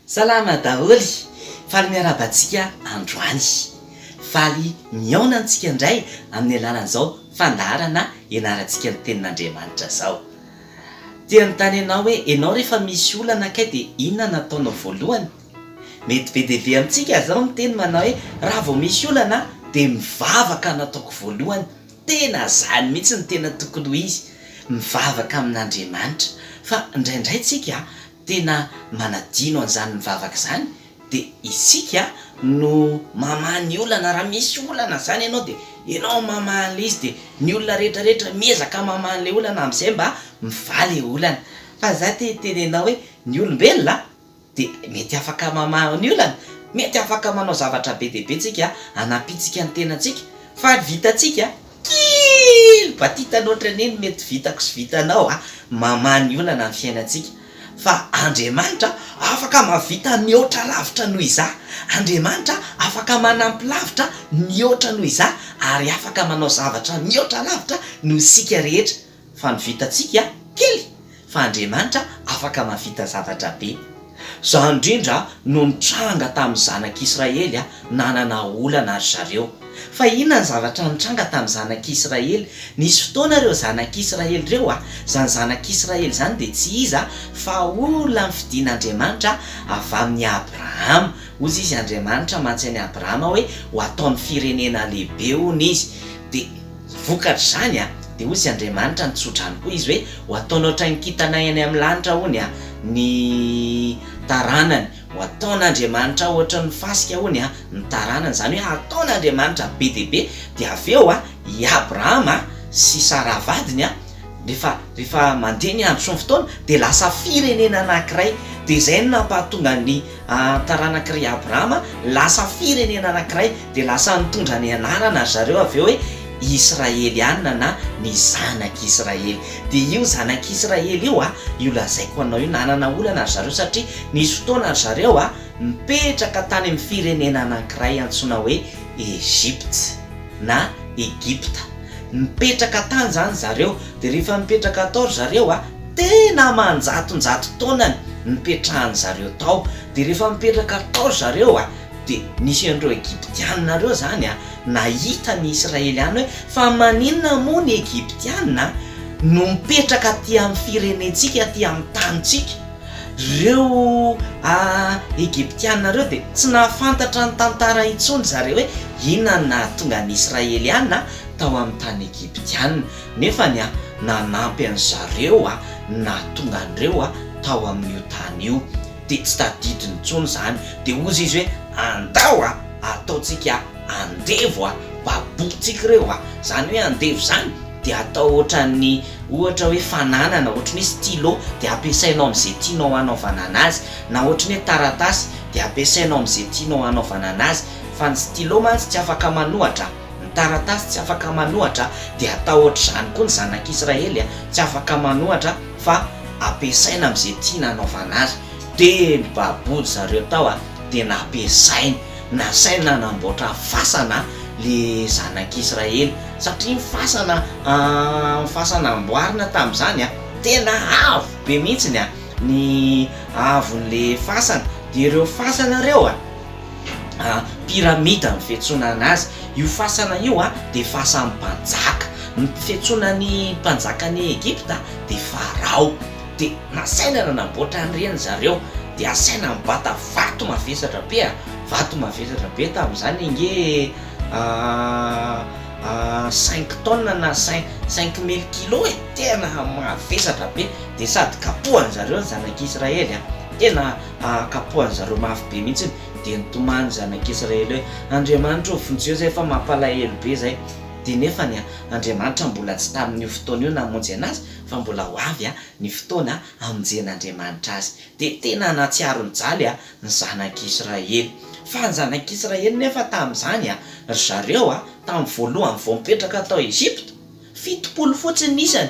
Salama daholy, faly miarabantsika androany. Faly miaona antsika indray amin'ny alalan'izao fandaharana ianarantsika ny tenin'Andriamanitra zao. Tia notany ianao hoe ianao rehefa misy olana kay dia inona nataonao voalohany? Mety be dia be amintsika zao miteny manao hoe raha vao misy olana dia mivavaka nataoko voalohany. Tena zany mihitsy ny tena tokony ho izy, mivavaka amin'Andriamanitra. Fa indraindray tsika tena manadino an'izany mivavaka izany, dia isika no mamany olana. Raha misy olana zany ianao dia ianao mamany le izy, dia ny olona rehetrarehetra miezaka mamany le olana amin'izay mba mivaly olana. Fa za tenenao hoe ny olombelona dia mety afaka mamany olana, mety afaka manao zavatra be dia be tsika hanampitsika ny tenantsika, fa vitantsika kely batita loatra neny mety vitako sy vitanao mamany olana amin'ny fiainantsika. Fa Andriamanitra afaka mavita mihoatra lavitra noho izah. Andriamanitra afaka manampy lavitra mihoatra noho izah, ary afaka manao zavatra mihoatra lavitra noho isika rehetra. Fa ny vitantsika kely, fa Andriamanitra afaka mavita zavatra be. Zany indrindra no nitranga tamin'ny zanak'Israely nanana olana ry zareo. Fa inona ny zavatra nitranga tamin'ny zanak'Israely? Nisy fotoana ireo zanak'Israely ireo zany zanak'Israely zany dia tsy iza fa olona ny fidian'Andriamanitra avy amin'ny Abrahama. Ozy izy Andriamanitra mantsainy Abrahama hoe ho ataony firenena lehibe hono izy. Dia vokatra izany dia ozy Andriamanitra nitsodrany koa izy hoe ho ataony ohatran'ny kintana eny amin'ny lanitra hono ny taranany. Ho ataon'Andriamanitra ohatran'ny fasika hono ny taranany, zany hoe ataon'Andriamanitra be dia be. Dia avy eo i Abrahama sy Sara vadiny rehefa mandeha ny andro sy ny fotoana dia lasa firenena anankiray. Dia izay no nampahatonga ny taranak'iry Abrahama lasa firenena anankiray, dia lasa nitondra ny anarana zareo avy eo hoe Israeliana na ny zanak'Israely. Dia io zanak'Israely io io lazaiko anao io nanana olana ry zareo, satria nisy fotoana ry zareo mipetraka tany amin'ny firenena anankiray antsoina hoe Egypte na Egypta. Mipetraka tany zany zareo, dia rehefa mipetraka tao ry zareo tena manjatonjato taonany mipetrahany zareo tao. Dia rehefa mipetraka tao ry zareo dia nisy an'ireo Egyptianina reo zany nahita ny Israeliana hoe fa maninona moa ny Egyptianina no mipetraka aty amin'ny firenentsika, aty amin'ny tanitsika. Reo Egyptianina reo dia tsy nahafantatra ny tantara intsony zareo hoe inona no nahatonga ny Israeliana tao amin'ny tany Egyptianina, nefa nanampy an zareo nahatonga andreo tao amin'io tany io. Dia tsy tadidiny intsony zany. Dia ozy izy hoe andao ataontsika andevo babotsika ireo zany hoe andevo zany dia atao ohatran'ny ohatra hoe fananana, ohatran'ny hoe stylo dia ampiasainao amin'izay tianao hanaovana anazy, na ohatran'ny hoe taratasy dia ampiasainao amin'izay tianao hanaovana anazy. Fa ny stylo mantsy tsy afaka manohatra, ny taratasy tsy afaka manohatra, dia atao ohatr'izany koa ny zanak'Israely tsy afaka manohatra fa ampiasaina amin'izay tiana hanaovana azy. Dia ny babody zareo tao dia nasaina nanamboatra fasana le zanak'Israely, satria ny fasana amboarina tamin'izany tena avo be mihitsy ny avon'le fasana. Dia ireo fasana ireo piramida ny fiantsoana azy. Io fasana io dia fasan'ny mpanjaka, ny fiantsonany mpanjakan'ny Egypta dia Farao. Dia nasaina nanamboatra an'ireny zareo, dia asaina mibata vato mavesatra be tamin'izany inge 5 tonnes na 5000 kilo tena mavesatra be. Dia sady kapohany zareo ny zanak'Israely tena kapohany zareo mafy be mihitsy. Dia nitomany zanak'Israely hoe Andriamanitra vonjeo zay fa mampalahelo be zay. Dia nefa ny Andriamanitra mbola tsy tamin'io fotoana io namonjy anazy, fa mbola ho avy ny fotoana hamonjen'Andriamanitra azy. Dia tena natsiaro ny jaly ny zanak'Israely. Fa ny zanak'Israely nefa tamin'izany ry zareo tamin'ny voalohany vao mipetraka tao Egypta 70 fotsiny nisany.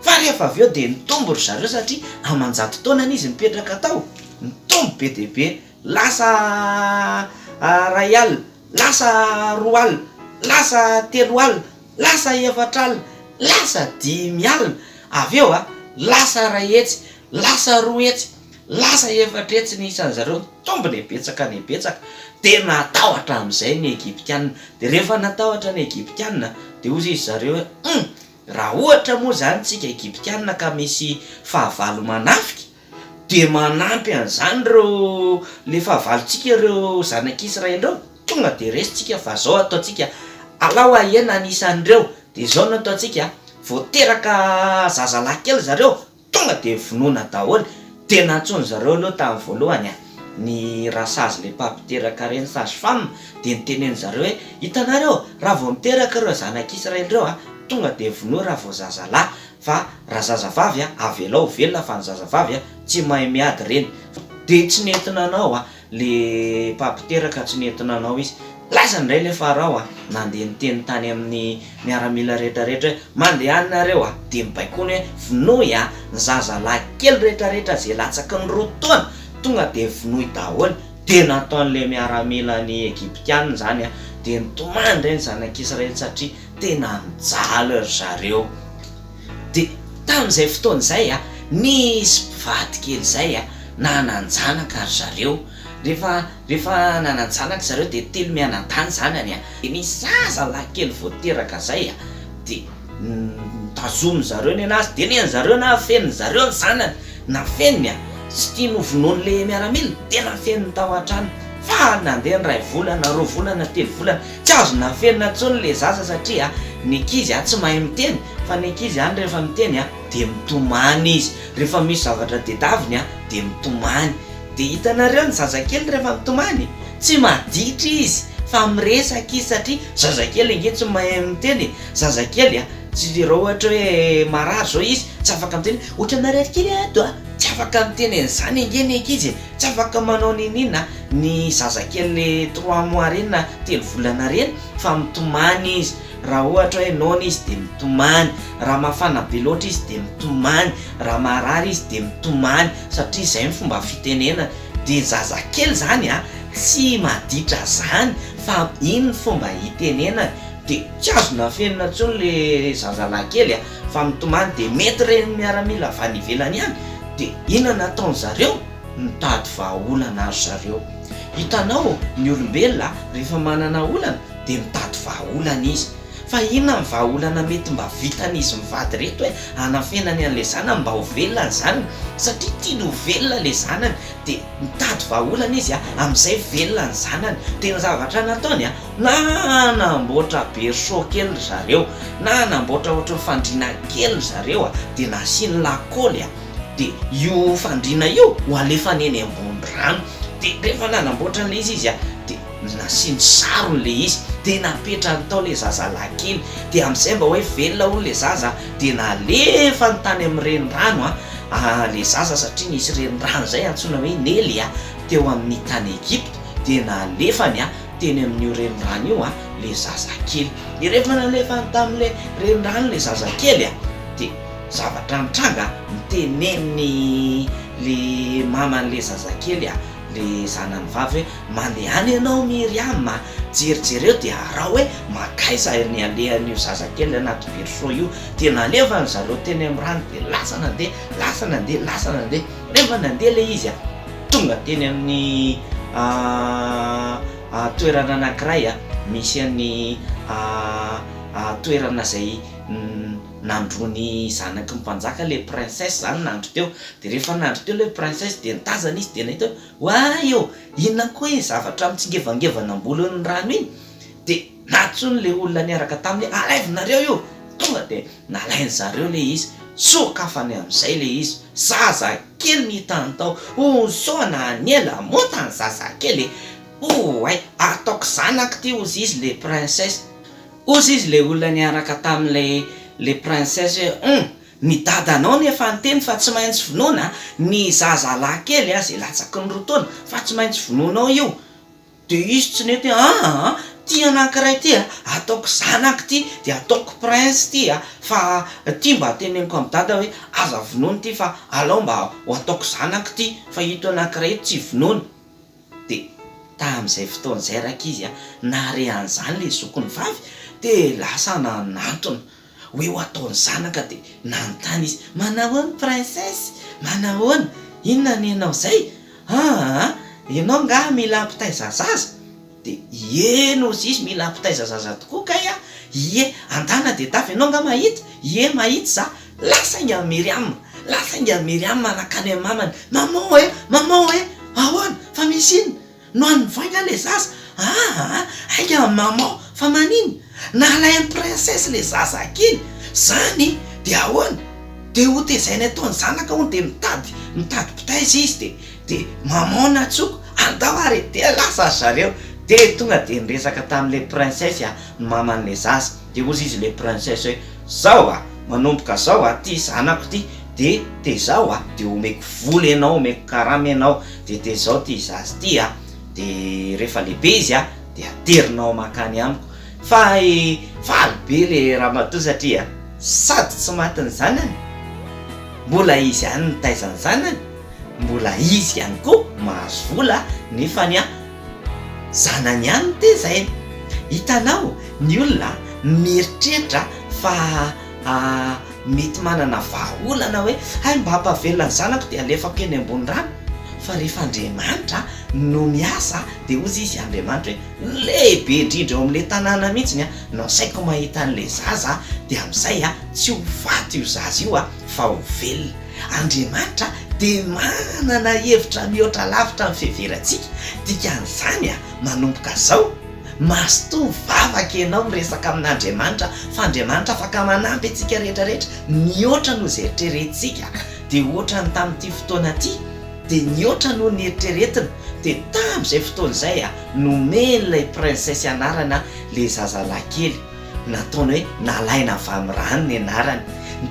Fa rehefa avy eo dia nitombo ry zareo, satria amanjato taona izy mipetraka tao, nitombo be dia be. Lasa ray alina, lasa 2 alina, lasa 3 alina, lasa 4 alina, lasa 5 alina. Avy eo lasa 1 hetsy, lasa 2 hetsy, lasa efatretsy ny isan'ny zareo tombony betsaka ny betsaka tena natahotra amin'izay ny Egyptianina. De rehefa natahotra ny Egyptianina de ozy izy zareo hoe raha ohatra moa zany tsika Egyptianina ka misy fahavalo manafika de manampy an'izany reo le fahavalontsika ireo zanak'Israely reo, tonga de resitsika fa zao ataotsika alao ahena anisan'ireo de zao no ataotsika voateraka zazalahy kely zareo tonga de vonoina daholo. Tena antsony zareo aloha tamin'ny voalohany ny rasazy le mpamiteraka reny sage-femme de niteneny zareo hoe hitanareo raha vao miteraka ireo zanak'Israely reo tonga de vonoa raha vao zazalahy, fa raha zazavavy avelao velona fa ny zazavavy tsy mahay miady reny. De tsy nentina anao le mpamiteraka tsy nentina anao izy. Lasa ndray le farao nandeha niteny tany amin'ny miaramila rehetrarehetra hoe mandeha anareo de mibaikony hoe vonoy ny zazalahy kely rehetrarehetra zay latsaky ny roa taona tonga de vonoy daholo. De nataon'le miaramila ny Egyptianina zany de nitomany reny zanak'Israely satria tena mijaly ry zareo. De tamin'izay fotoana zay nisy mpivady kely zay nananjanaka ry zareo. Rehefa nananjanaka zareo de telo mianadahy zanany de nisy zazalahy kely voateraka zay de tazomy zareo ny anazy de neny zareo na feniny zareo ny zanany na feniny tsy tia novonoan'le miaramila de nafeniny tao an-trano. Fa nandeha ny 2 volana 2 volana 3 volana tsy azo nafenina ntsony le zaza satria ny ankizy tsy mahay miteny, fa ny ankizy any rehefa miteny de mitomany izy. Rehefa misy zavatra tedaviny de mitomany. De hitanareo ny zazakely rehefa mitomany tsy maditra izy fa miresaka izy satria zazakely nge tsy mahay miteny. Zazakely tsy raha ohatra hoe marary zao izy tsy afaka miteny ohatra marary kely ato tsy afaka miteny an'izany nge ny ankizy, tsy afaka manao ninina ny zazakely le 3 mois reny na 3 volana reny fa mitomany izy. Raha ohatra hoe nona izy de mitomany, raha mafana be loatra izy de mitomany, raha marary izy de mitomany satria izay ny fomba fitenena. De zazakely zany tsy maditra zany fa iny ny fomba hitenena. De tsy azo nafenina ntsony le zazalahy kely fa mitomany de mety reny miaramila avy any ivelany ihany. De inona nataony zareo? Mitady vahaolana ry zareo. Hitanao ny olombelona rehefa manana olana de mitady vahaolana izy. Fa inona ny vahaolana mety mba vitan'izy mivady reto hoe hanafenany an'le zanany mba ho velona ny zanany, satria tiany ho velona le zanany de mitady vahaolana izy amin'izay velona ny zanany. Tena zavatra nataony na namboatra berceau kely ry zareo, na namboatra ohatra fandriana kely ry zareo de nasiany lakôly de io fandriana io ho alefany eny ambony rano. De rehefa nanamboatra an'le izy de nasiany sarony le izy de napetrany tao le zazalahy kely. De amin'izay mba hoe velona hono le zaza de nalefa ny tany amin'ny renirano le zaza satria nisy renirano zay antsoina hoe Nely teo amin'ny tany Egypte. De nalefany teny amin'io renirano io le zaza kely. De rehefa nalefany tamin'le renirano le zaza kely de zavatra nitranga niteneny le maman'le zaza kely le zanany vavy hoe mandeha any ianao Miriam jerijereo de raha hoe makaiza ny alehan'io zazakely anaty berceau io. De nalefany zareo teny amin'ny rano de lasa nandeha. Rehefa nandeha le izy tonga teny amin'ny toerana anankiray misy any toerana zay nandrony zanaky ny mpanjaka le princesse zany nandro teo. De rehefa nandro teo le princesse de nitazana izy de nahita hoa io inona koa izy zavatra mitsingevangevana ambolon'ny rano iny. De natsony le olona niaraka taminy alaivinareo io. Tonga de nalainy zareo le izy sokafany amin'izay le izy. Zaza kely nitany tao soana aniela motany zaza kely ay ataoko zanaky ty ozy izy le princesse. Ozy izy le olona niaraka tam'le princesse hoe ny dadanao nefa niteny fa tsy maintsy vonoana ny zazalahy kely zay latsaky ny 2 taona fa tsy maintsy vonoanao io. De izy tsy nety ty anankiray ty ataoko zanaky ty de ataoko prince ty fa ty mba teneniko amin'ny dada hoe aza vonoany ty fa alao mba ho ataoko zanaky ty fa ito anankiray tsy vonoana. De tamin'izay fotoana zay raka izy nare an'izany le zokony vavy de lasa nanantona hoe ho ataony zanaka. De nanontany izy manahoana princesse, manahoana? inona ny ianao zay? Ianao nga mila ampitaiza zaza? De eno sisy mila ampitaiza zaza tokoa kay a. Ie, andana de tafy ianao nga mahita? Ie, mahita za. Lasa inga Miriam manakany amin'ny mamany. Maman e, ahoana? Fa misy ino? Noany voaina le zaza. Ainga maman, fa manino? Nalay amin'ny princesse le zaza kiny. Zany de ahoana? De ho tezainy ataony zanaka hono de mitady pitaiza izy de maman natsoko andao ary de lasa zareo. De tonga de niresaka tam'le princesse ny maman'le zaza. De ozy izy le princesse hoe zao manomboka zao ty zanako ty de zao de omeko vola ianao, omeko karama ianao, de zao ty zaza ty de rehefa lehibe izy de aterinao makany amiko. Fa faly be le ramatoa satria sady tsy matiny zanany, mbola izy ihany nitaizany zanany, mbola izy ihany koa mahazo vola nefany zanany ihany tezainy. Hitanao ny olona mieritreritra fa mety manana vahaolana hoe mba hampavelona ny zanako de alefako eny ambony rano. Fa rehefa Andriamanitra no miasa de ozy izy Andriamanitra hoe lehibe indrindra eo amin'le tanàna mihitsiny no saiko mahita an'le zaza de amin'izay tsy ho faty io zaza io fa ho velona. Andriamanitra de manana hevitra mihoatra lavitra amin'ny fiheverantsika. Dikan'izany manomboka zao mahazo vavaka ianao miresaka amin'Andriamanitra fa Andriamanitra afaka manampy antsika rehetrarehetra mihoatra no zay eritreretintsika. De ohatra ny tamin'ity fotoana ty de nihoatra no ny eritreretina de tamin'izay fotoana izay nomen'ilay princesse anarana le zazalahy kely. Nataony hoe nalaina avy amin'ny rano ny anarany.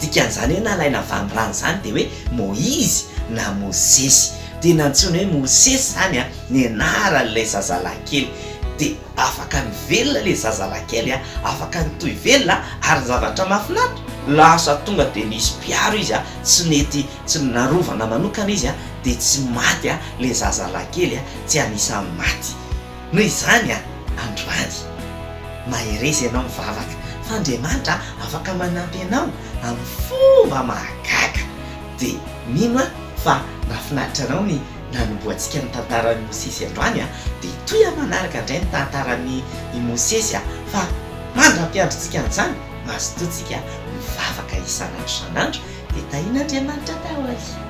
Dikan'izany hoe nalaina avy amin'ny rano zany de hoe Moïse na Mozesy. De nantsoina hoe Mozesy zany ny anaran'ilay zazalahy kely. De afaka mivelona le zazalahy kely afaka nitohy velona ary zavatra mahafinaritra. Lasa tonga de nisy piaro izy tsy narovana manokana izy de tsy maty le zazalahy kely tsy anisany maty. Noho izany androany maherezy ianao mivavaka fa Andriamanitra afaka manampy ianao amin'ny fomba mahagaga. De mino fa nafinaritra anao ny nanomboantsika ny tantaran'ny Mosesy androany de toy manaraka indray ny tantaran'ny Mosesy fa mandra-piandrontsika an'izany mazotoantsika mivavaka isan'andro san'andro de tahiana Andriamanitra daholo.